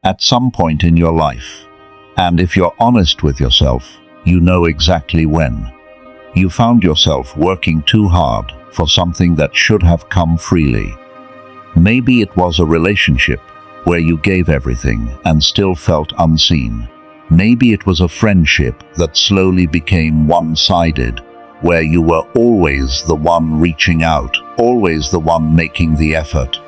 at some point in your life. And if you're honest with yourself, you know exactly when. You found yourself working too hard for something that should have come freely. Maybe it was a relationship where you gave everything and still felt unseen. Maybe it was a friendship that slowly became one-sided, where you were always the one reaching out, always the one making the effort.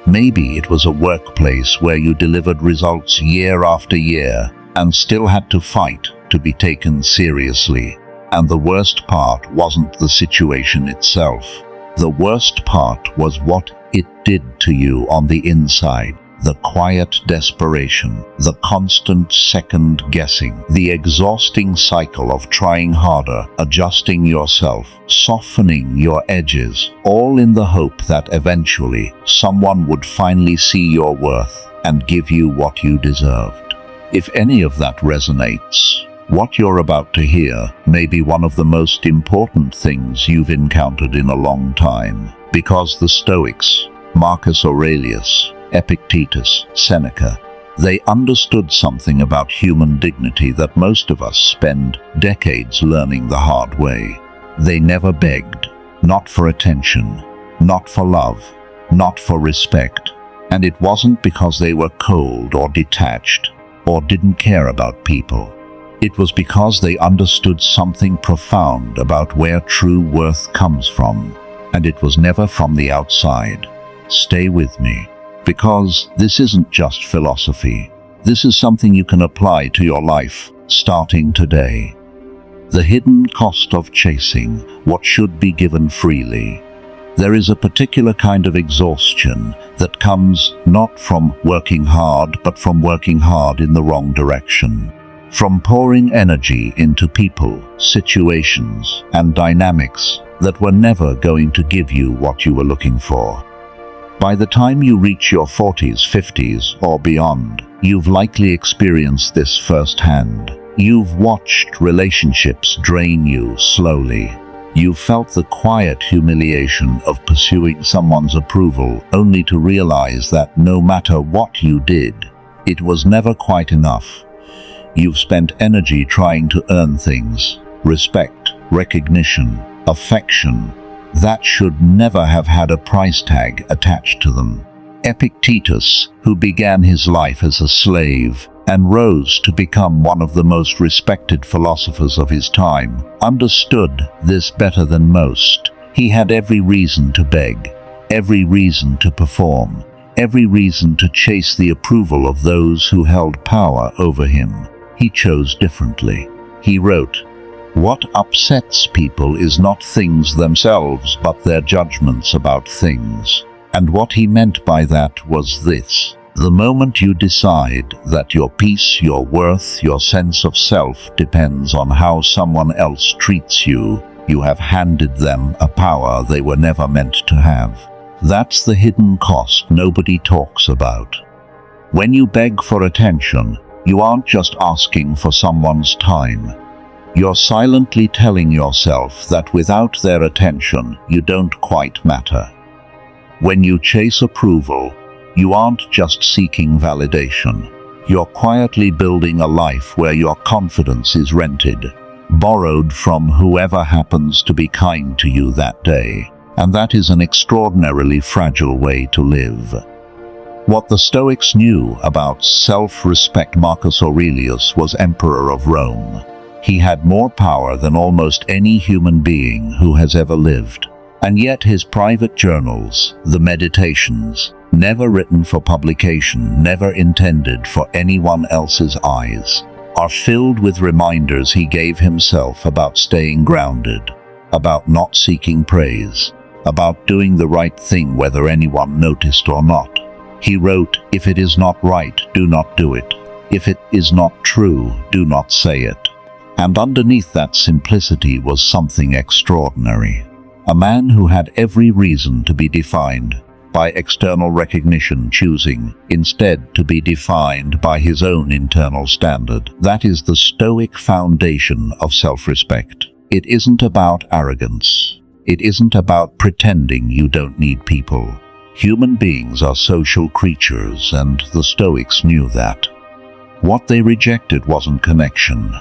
Maybe it was a workplace where you delivered results year after year and still had to fight to be taken seriously. And the worst part wasn't the situation itself. The worst part was what it did to you on the inside. The quiet desperation, the constant second guessing, the exhausting cycle of trying harder, adjusting yourself, softening your edges, all in the hope that eventually someone would finally see your worth and give you what you deserved. If any of that resonates, what you're about to hear may be one of the most important things you've encountered in a long time, because the Stoics, Marcus Aurelius, Epictetus, Seneca, they understood something about human dignity that most of us spend decades learning the hard way. They never begged, not for attention, not for love, not for respect. And it wasn't because they were cold or detached or didn't care about people. It was because they understood something profound about where true worth comes from, and it was never from the outside. Stay with me, because this isn't just philosophy. This is something you can apply to your life, starting today. The hidden cost of chasing what should be given freely. There is a particular kind of exhaustion that comes not from working hard, but from working hard in the wrong direction. From pouring energy into people, situations, and dynamics that were never going to give you what you were looking for. By the time you reach your 40s, 50s, or beyond, you've likely experienced this firsthand. You've watched relationships drain you slowly. You've felt the quiet humiliation of pursuing someone's approval, only to realize that no matter what you did, it was never quite enough. You've spent energy trying to earn things, respect, recognition, affection, that should never have had a price tag attached to them. Epictetus, who began his life as a slave and rose to become one of the most respected philosophers of his time, understood this better than most. He had every reason to beg, every reason to perform, every reason to chase the approval of those who held power over him. He chose differently. He wrote, "What upsets people is not things themselves, but their judgments about things." And what he meant by that was this: the moment you decide that your peace, your worth, your sense of self depends on how someone else treats you, you have handed them a power they were never meant to have. That's the hidden cost nobody talks about. When you beg for attention, you aren't just asking for someone's time. You're silently telling yourself that without their attention, you don't quite matter. When you chase approval, you aren't just seeking validation. You're quietly building a life where your confidence is rented, borrowed from whoever happens to be kind to you that day. And that is an extraordinarily fragile way to live. What the Stoics knew about self-respect. Marcus Aurelius was emperor of Rome. He had more power than almost any human being who has ever lived. And yet his private journals, the Meditations, never written for publication, never intended for anyone else's eyes, are filled with reminders he gave himself about staying grounded, about not seeking praise, about doing the right thing whether anyone noticed or not. He wrote, "If it is not right, do not do it. If it is not true, do not say it." And underneath that simplicity was something extraordinary. A man who had every reason to be defined by external recognition, choosing instead to be defined by his own internal standard. That is the Stoic foundation of self-respect. It isn't about arrogance. It isn't about pretending you don't need people. Human beings are social creatures, and the Stoics knew that. What they rejected wasn't connection.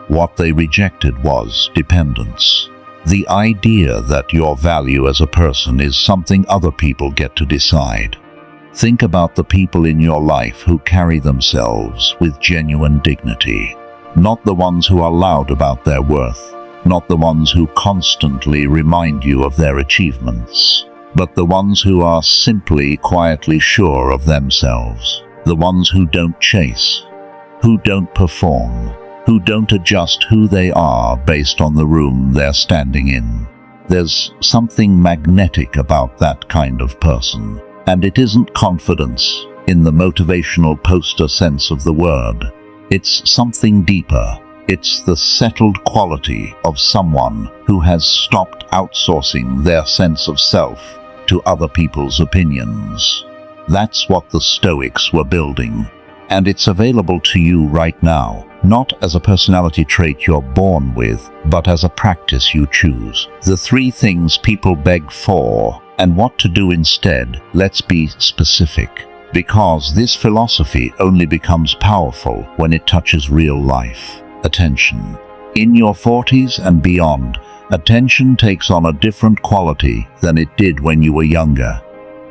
What they rejected was dependence. The idea that your value as a person is something other people get to decide. Think about the people in your life who carry themselves with genuine dignity. Not the ones who are loud about their worth, not the ones who constantly remind you of their achievements, but the ones who are simply quietly sure of themselves. The ones who don't chase, who don't perform, who don't adjust who they are based on the room they're standing in. There's something magnetic about that kind of person. And it isn't confidence in the motivational poster sense of the word. It's something deeper. It's the settled quality of someone who has stopped outsourcing their sense of self to other people's opinions. That's what the Stoics were building. And it's available to you right now, not as a personality trait you're born with, but as a practice you choose. The 3 things people beg for, and what to do instead. Let's be specific, because this philosophy only becomes powerful when it touches real life. Attention. In your 40s and beyond, attention takes on a different quality than it did when you were younger.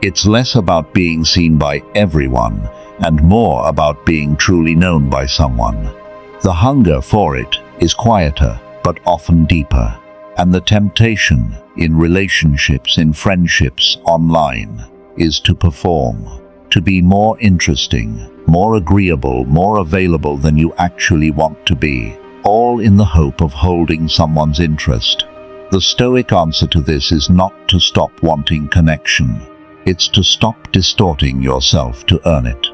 It's less about being seen by everyone, and more about being truly known by someone. The hunger for it is quieter, but often deeper. And the temptation in relationships, in friendships, online, is to perform, to be more interesting, more agreeable, more available than you actually want to be, all in the hope of holding someone's interest. The Stoic answer to this is not to stop wanting connection. It's to stop distorting yourself to earn it.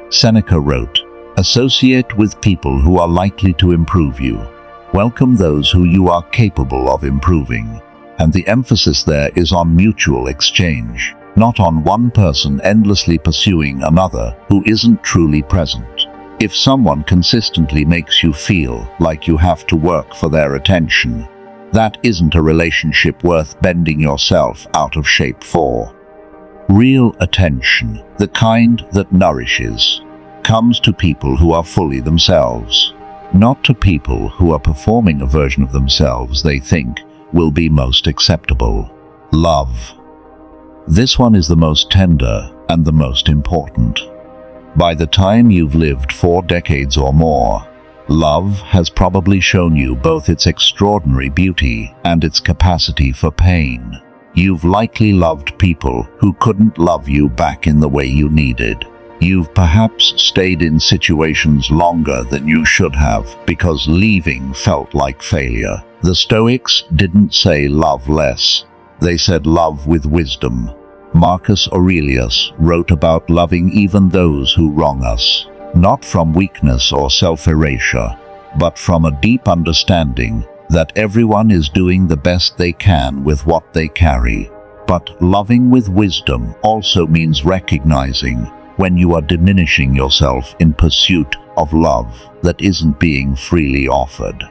Seneca wrote, "Associate with people who are likely to improve you. Welcome those who you are capable of improving." And the emphasis there is on mutual exchange, not on one person endlessly pursuing another who isn't truly present. If someone consistently makes you feel like you have to work for their attention, that isn't a relationship worth bending yourself out of shape for. Real attention, the kind that nourishes, comes to people who are fully themselves, not to people who are performing a version of themselves they think will be most acceptable. Love. This one is the most tender and the most important. By the time you've lived 4 decades or more, love has probably shown you both its extraordinary beauty and its capacity for pain. You've likely loved people who couldn't love you back in the way you needed. You've perhaps stayed in situations longer than you should have because leaving felt like failure. The Stoics didn't say love less. They said love with wisdom. Marcus Aurelius wrote about loving even those who wrong us, not from weakness or self-erasure, but from a deep understanding that everyone is doing the best they can with what they carry. But loving with wisdom also means recognizing when you are diminishing yourself in pursuit of love that isn't being freely offered.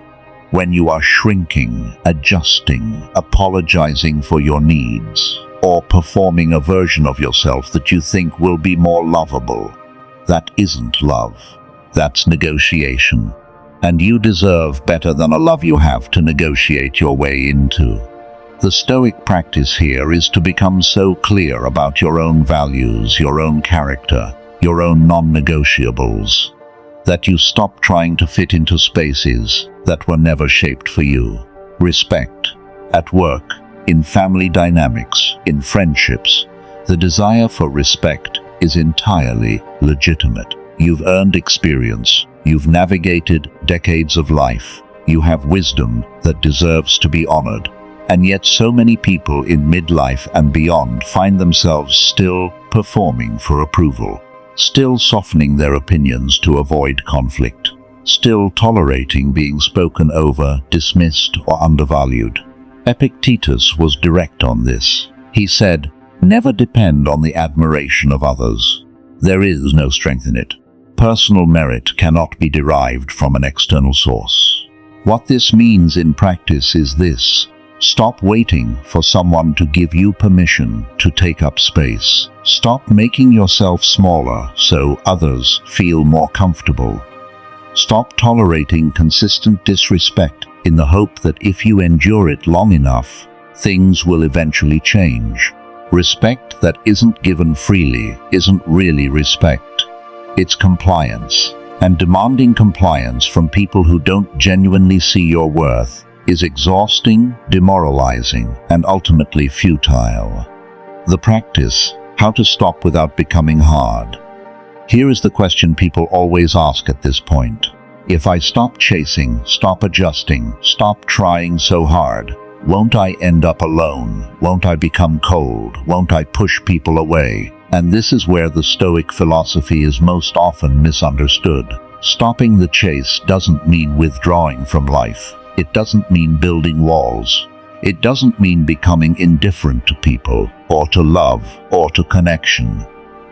When you are shrinking, adjusting, apologizing for your needs, or performing a version of yourself that you think will be more lovable. That isn't love. That's negotiation. And you deserve better than a love you have to negotiate your way into. The Stoic practice here is to become so clear about your own values, your own character, your own non-negotiables, that you stop trying to fit into spaces that were never shaped for you. Respect. At work, in family dynamics, in friendships, the desire for respect is entirely legitimate. You've earned experience. You've navigated decades of life. You have wisdom that deserves to be honored. And yet so many people in midlife and beyond find themselves still performing for approval, still softening their opinions to avoid conflict, still tolerating being spoken over, dismissed, or undervalued. Epictetus was direct on this. He said, "Never depend on the admiration of others. There is no strength in it. Personal merit cannot be derived from an external source." What this means in practice is this: Stop waiting for someone to give you permission to take up space. Stop making yourself smaller so others feel more comfortable. Stop tolerating consistent disrespect in the hope that if you endure it long enough, things will eventually change. Respect that isn't given freely isn't really respect. It's compliance. And demanding compliance from people who don't genuinely see your worth is exhausting, demoralizing, and ultimately futile. The practice: how to stop without becoming hard. Here is the question people always ask at this point. If I stop chasing, stop adjusting, stop trying so hard, won't I end up alone? Won't I become cold? Won't I push people away? And this is where the Stoic philosophy is most often misunderstood. Stopping the chase doesn't mean withdrawing from life. It doesn't mean building walls. It doesn't mean becoming indifferent to people, or to love, or to connection.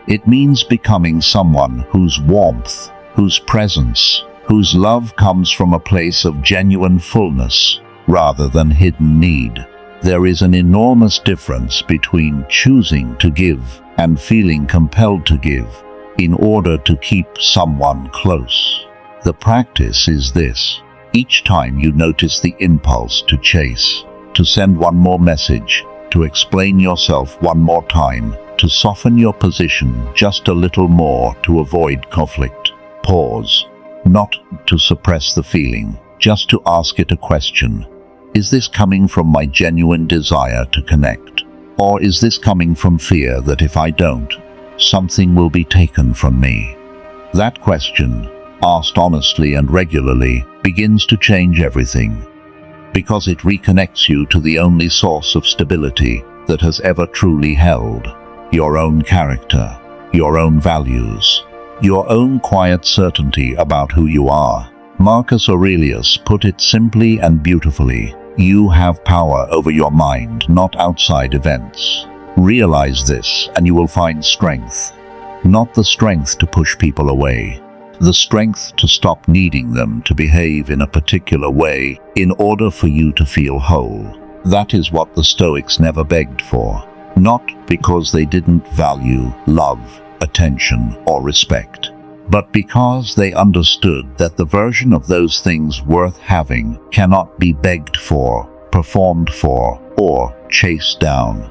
It means becoming someone whose warmth, whose presence, whose love comes from a place of genuine fullness, rather than hidden need. There is an enormous difference between choosing to give and feeling compelled to give in order to keep someone close. The practice is this: each time you notice the impulse to chase, to send one more message, to explain yourself one more time, to soften your position just a little more to avoid conflict, pause. Not to suppress the feeling, just to ask it a question. Is this coming from my genuine desire to connect? Or is this coming from fear that if I don't, something will be taken from me? That question, asked honestly and regularly, begins to change everything, because it reconnects you to the only source of stability that has ever truly held: your own character, your own values, your own quiet certainty about who you are. Marcus Aurelius put it simply and beautifully: you have power over your mind, not outside events. Realize this, and you will find strength. Not the strength to push people away, the strength to stop needing them to behave in a particular way in order for you to feel whole. That is what the Stoics never begged for, not because they didn't value love, attention, or respect, but because they understood that the version of those things worth having cannot be begged for, performed for, or chased down.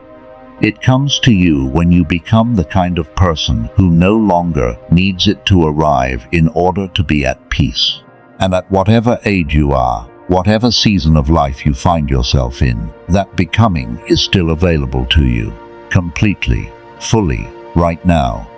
It comes to you when you become the kind of person who no longer needs it to arrive in order to be at peace. And at whatever age you are, whatever season of life you find yourself in, that becoming is still available to you, completely, fully, right now.